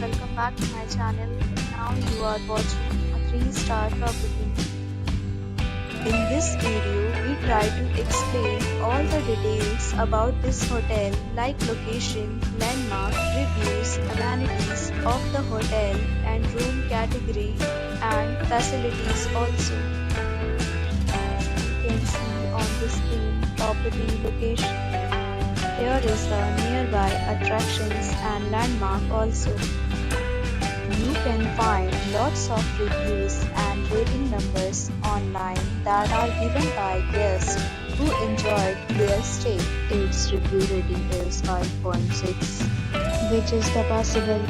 welcome back to my channel. Now you are watching a 3-star property. In this video, we try to explain all the details about this hotel like location, landmark, reviews, amenities of the hotel and room category and facilities also. As you can see on the screen, property location. Here is the nearby attractions and landmark also. You can find lots of reviews and rating numbers online that are given by guests who enjoyed their stay. Its review rating is 5.6, which is the possible.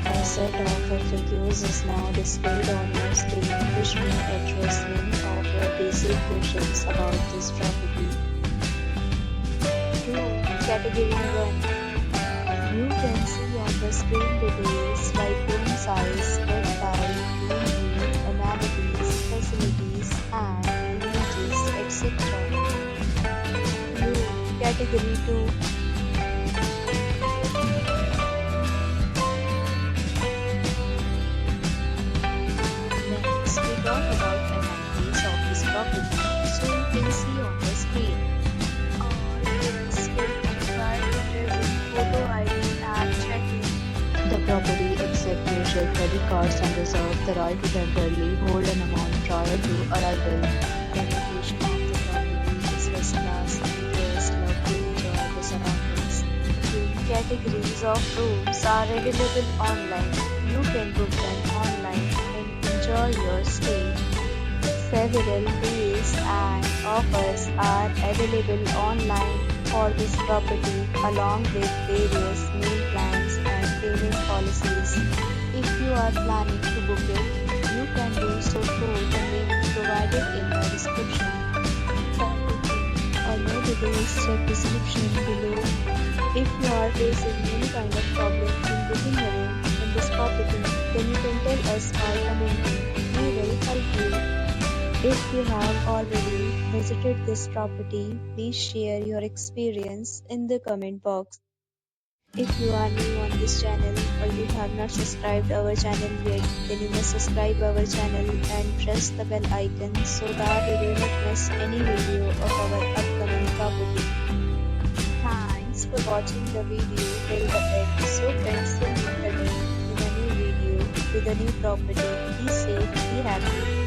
A set of FAQs is now displayed on your screen, which may address many of your basic questions about this property. Category 1. You can see on the screen details like room size, bed type, room view, amenities, facilities, and images, etc. Category 2. Next, we talk about amenities of this property, so you can see on the screen. The property accepts major credit cards and reserves the right to temporarily hold an amount prior to arrival. The location of the property is first class and guests love to enjoy the surroundings. The categories of rooms are available online. You can book them online and enjoy your stay. Several deals and offers are available online for this property along with various meal plans and payment policies. If you are planning to book it, you can do so through the link provided in the description. For booking or more details, check description below. If you are facing any kind of problem in booking a room in this property, then you can tell us by commenting. We will help you. If you have already visited this property, please share your experience in the comment box. If you are new on this channel or you have not subscribed our channel yet, then you must subscribe our channel and press the bell icon so that you do not miss any video of our upcoming property. Thanks for watching the video till the end. So friends, will meet again in a new video with a new property. Be safe, be happy.